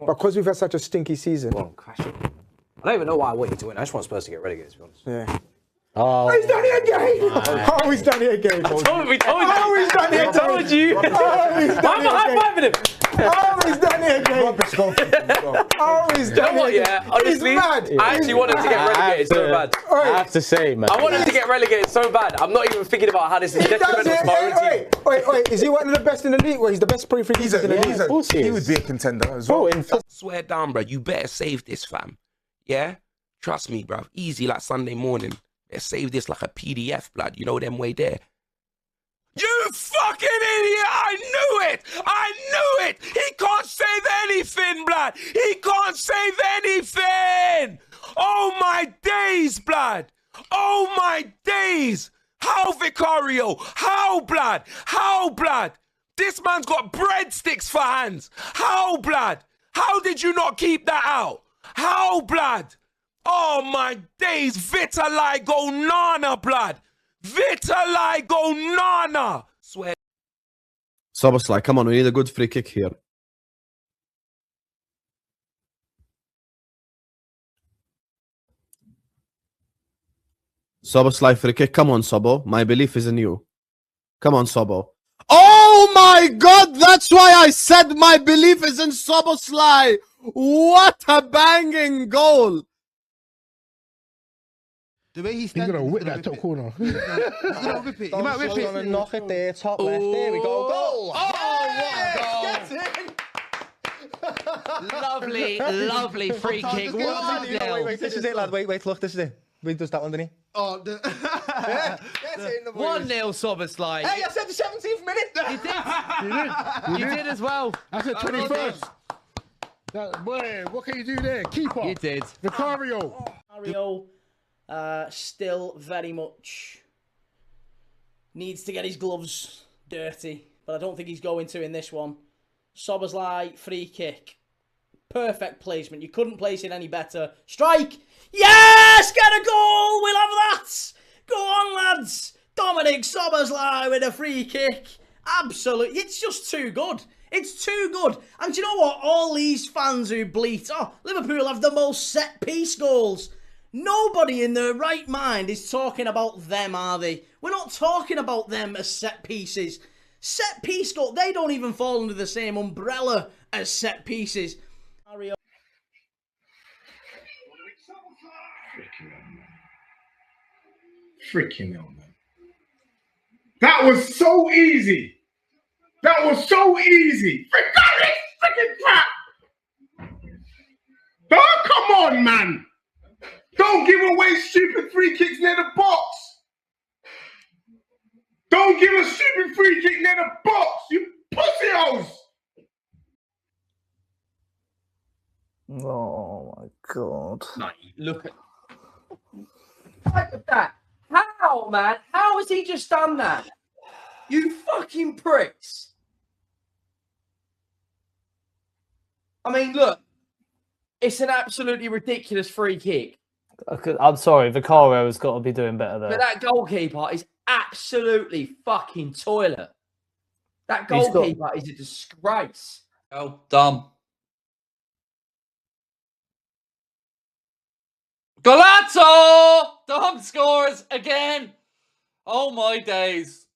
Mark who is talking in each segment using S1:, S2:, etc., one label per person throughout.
S1: Because we've had such a stinky season.
S2: Well, crash it. I don't even know why I want you to win. I just want Spurs to get relegated, to be honest.
S1: Yeah.
S3: Oh,
S1: he's done it again! Oh, he's done it again!
S2: We told you!
S1: Oh, he's done it again!
S2: We told you!
S1: Oh, he's done it again!
S2: High-fiving him!
S1: Oh, he's done it again! Oh, he's done it again!
S2: Yeah, honestly,
S1: he's mad!
S2: I actually want him to get relegated so bad.
S3: I have to say, man.
S2: I want him to get relegated so bad. I'm not even thinking about how this is detrimental to my own team.
S1: Wait, is he one of the best in the league? Well, he's the best free kicker in the league.
S4: He would be a contender as well. Swear down, bro. You better save this, fam. Yeah? Trust me, bro. Easy like Sunday morning. Better save this like a PDF, blood. You know them way there. You fucking idiot! I knew it! I knew it! He can't save anything, blood! He can't save anything! Oh my days, blood! Oh my days! How, Vicario? How, blood? How, blood? This man's got breadsticks for hands. How, blood? How did you not keep that out? How, blood? Oh my days, vitiligo nana, blood. Vitiligo nana. Swear.
S5: Soboslai, come on, we need a good free kick here. Soboslai free kick, come on, Sobo. My belief is in you. Come on, Sobo. Oh my god, that's why I said my belief is in Soboslai. What a banging goal.
S6: The way he's gonna whip that top corner. He's gonna whip it. He might whip it.
S3: Knock it there, top left. There we go. Goal.
S6: Oh, what a goal!
S7: Lovely, lovely free kick. 1-0.
S3: Wait, this is it, lad. Wait, look, this is it. Wait, does that one, didn't he?
S6: Oh, that's it in the
S7: 1-0 Soboslai.
S6: Hey, I said the 17th minute.
S7: You did as well.
S6: That's the 21st. Boy, what can you do there? Keeper.
S7: You did.
S6: Vicario.
S8: Still very much needs to get his gloves dirty, but I don't think he's going to in this one. Soboslai, free kick. Perfect placement. You couldn't place it any better. Strike! Yes! Get a goal! We'll have that! Go on, lads! Dominic Soboslai with a free kick. Absolutely. It's just too good. It's too good. And do you know what? All these fans who bleat, oh, Liverpool have the most set-piece goals. Nobody in their right mind is talking about them, are they? We're not talking about them as set pieces. Set piece goal, they don't even fall under the same umbrella as set pieces.
S9: Freaking hell, man. That was so easy. That was so easy. Freaking crap. Oh, come on, man. Don't give away stupid free kicks near the box. Don't give a stupid free kick near the box, you pussy hoes.
S1: Oh my god.
S2: Look at that. How, man? How has he just done that? You fucking pricks. I mean, look. It's an absolutely ridiculous free kick.
S10: I'm sorry, Vicario has got to be doing better there.
S2: But that goalkeeper is absolutely fucking toilet. That goalkeeper is a disgrace.
S7: Oh, dumb. Golazo! Dom scores again. Oh my days.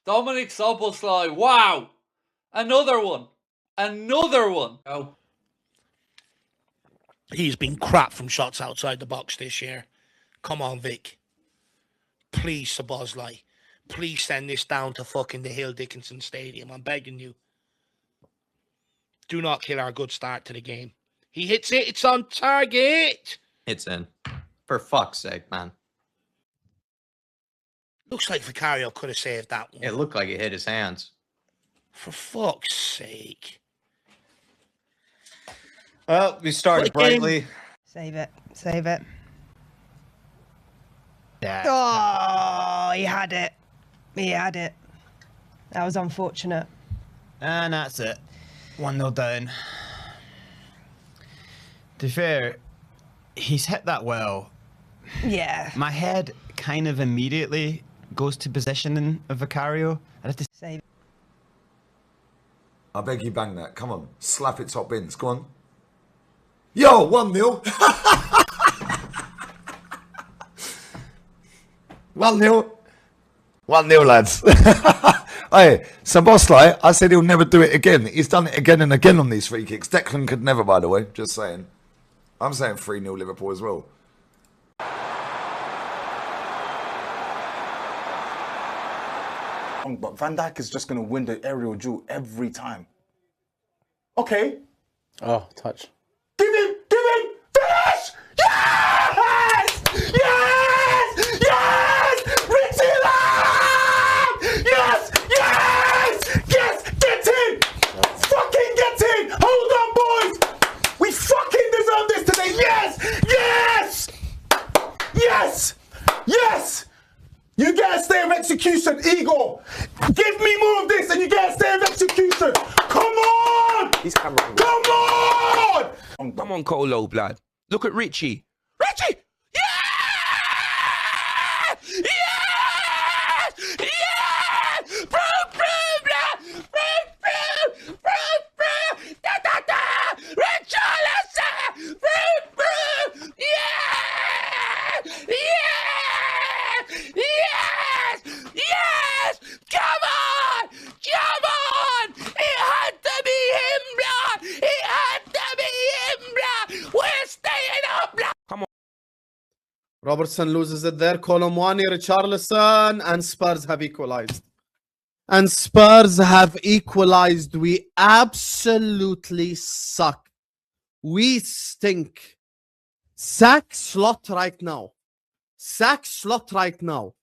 S7: Dominic Soboslai. Wow. Another one. Another one.
S2: Oh.
S11: He's been crap from shots outside the box this year. Come on, Vic. Please, Soboslai. Please send this down to fucking the Hill Dickinson Stadium. I'm begging you. Do not kill our good start to the game. He hits it. It's on target.
S12: It's in. For fuck's sake, man.
S11: Looks like Vicario could have saved that one.
S12: It looked like it hit his hands.
S11: For fuck's sake.
S12: Well, we started brightly.
S13: Save it. Save it.
S12: Yeah.
S13: Oh, he had it. He had it. That was unfortunate.
S14: And that's it. 1-0 down. To be fair, he's hit that well.
S13: Yeah.
S14: My head kind of immediately goes to positioning of Vicario. I'd have to
S13: say.
S1: I beg you, bang that. Come on. Slap it top bins. Go on. Yo, 1-0. 1-0. 1-0, lads. Hey, Szoboszlai, I said he'll never do it again. He's done it again and again on these free kicks. Declan could never, by the way. Just saying. I'm saying 3-0 Liverpool as well.
S6: But Van Dijk is just going to win the aerial duel every time. Okay.
S3: Oh, touch.
S6: Give him! Finish! Yes! Yes! Yes! Richie Lamb! Yes! Yes! Yes! Get in! Fucking get in! Hold on, boys! We fucking deserve this today! Yes! Yes! Yes! Yes! You get a stay of execution, Igor! Give me more of this and you get a stay of execution! Come on!
S4: He's Come on, Colo, blood. Look at Richie. Richie! Yes! Yes! Yes! Da da da! Richarlison! Yes! Yes! Yes! Yes! Come on! Come on! It had to be him, blood! It had to be him, blood! We're staying up, blood! Come on.
S5: Robertson loses it there. Colomwani, Richarlison, and Spurs have equalized. And Spurs have equalized. We absolutely suck. We stink. Sack Slot right now. Sack Slot right now.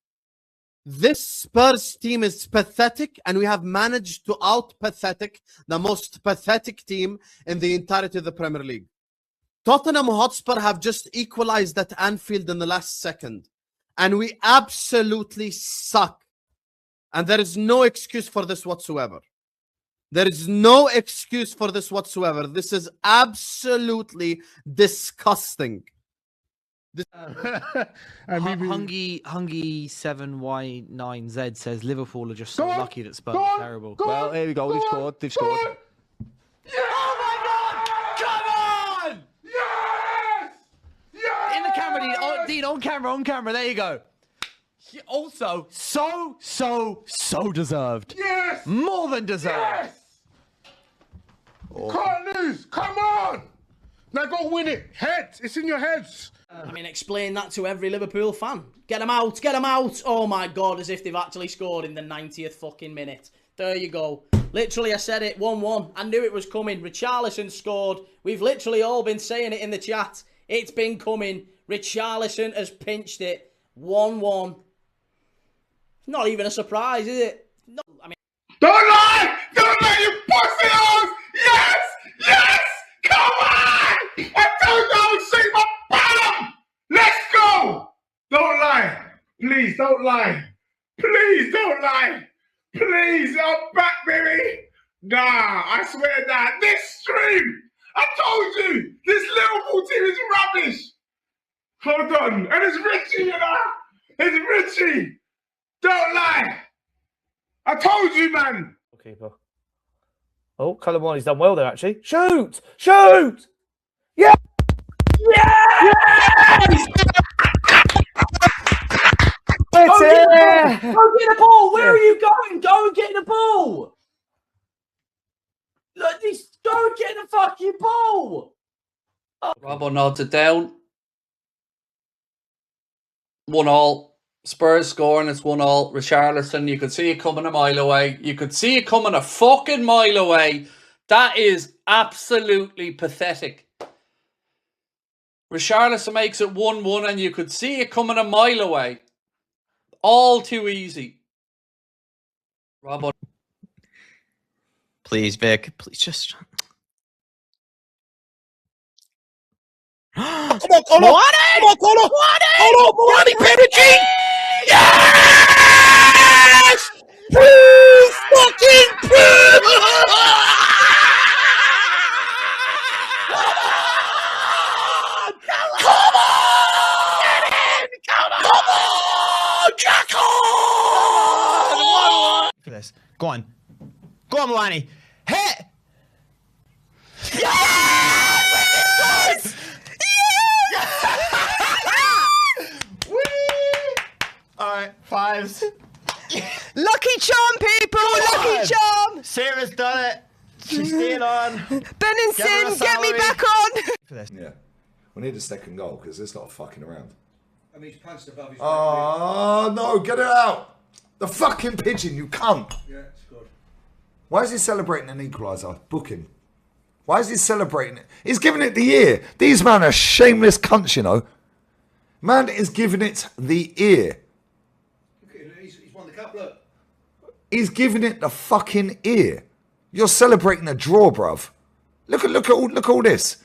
S5: This Spurs team is pathetic, and we have managed to out-pathetic the most pathetic team in the entirety of the Premier League. Tottenham Hotspur have just equalized at Anfield in the last second, and we absolutely suck. And there is no excuse for this whatsoever. There is no excuse for this whatsoever. This is absolutely disgusting.
S15: Hungy7Y9Z says Liverpool are just so lucky that Spurs are terrible.
S3: Well, here we go. They've scored. They've scored.
S7: Oh my God! Come on!
S9: Yes! Yes!
S7: In the camera, Dean, on camera. There you go. Also, so deserved.
S9: Yes!
S7: More than deserved.
S9: Yes! Can't lose. Come on! Now go win it. Heads. It's in your heads.
S8: I mean, explain that to every Liverpool fan. Get them out, get them out. Oh my God, as if they've actually scored in the 90th fucking minute. There you go. Literally, I said it, 1-1. I knew it was coming. Richarlison scored. We've literally all been saying it in the chat. It's been coming. Richarlison has pinched it. 1-1. Not even a surprise, is it? No, I mean...
S9: Don't lie! Don't lie, you pussy hoes! Yes! Yes! Come on! I told you I would shake my bottom! Let's go! Don't lie. Please, don't lie. Please, don't lie. Please, I'm back, baby. Nah, I swear that. This stream, I told you, this Liverpool team is rubbish. Hold on. And it's Richie, you know? It's Richie. Don't lie. I told you, man.
S10: Keeper. Oh, Colomwani's done well there, actually. Shoot! Shoot! Yeah!
S7: Yes! Go get the ball! Where are you going? Go and get the ball! Look, go and get the fucking ball! Oh. Robbo nods it down. 1-1. Spurs scoring, it's 1-1. Richarlison, you could see it coming a mile away. You could see it coming a fucking mile away. That is absolutely pathetic. Richarlison makes it 1-1 and you could see it coming a mile away. All too easy. Robbo.
S12: Please, Vic. Please just...
S5: Come on, Colo! Come on, Colo! Colo! Milani Perigi! Yes! Prove fucking prove!
S14: Go on. Go on, Milani. Hit!
S6: Yes!
S14: Alright, 5s.
S13: Lucky charm, people! Lucky charm!
S14: Sarah's done it. She's staying on.
S13: Benenson, get me back on!
S1: Yeah. We need a second goal because it's not fucking around.
S16: I mean, he's punched above his
S1: Oh, no, get it out. The fucking pigeon, you cunt.
S16: Yeah, it's good.
S1: Why is he celebrating an equaliser? Book him. Why is he celebrating it? He's giving it the ear. These men are shameless cunts, you know. Man is giving it the ear.
S16: Okay, he's won the cup, look.
S1: He's giving it the fucking ear. You're celebrating a draw, bruv. Look at all this.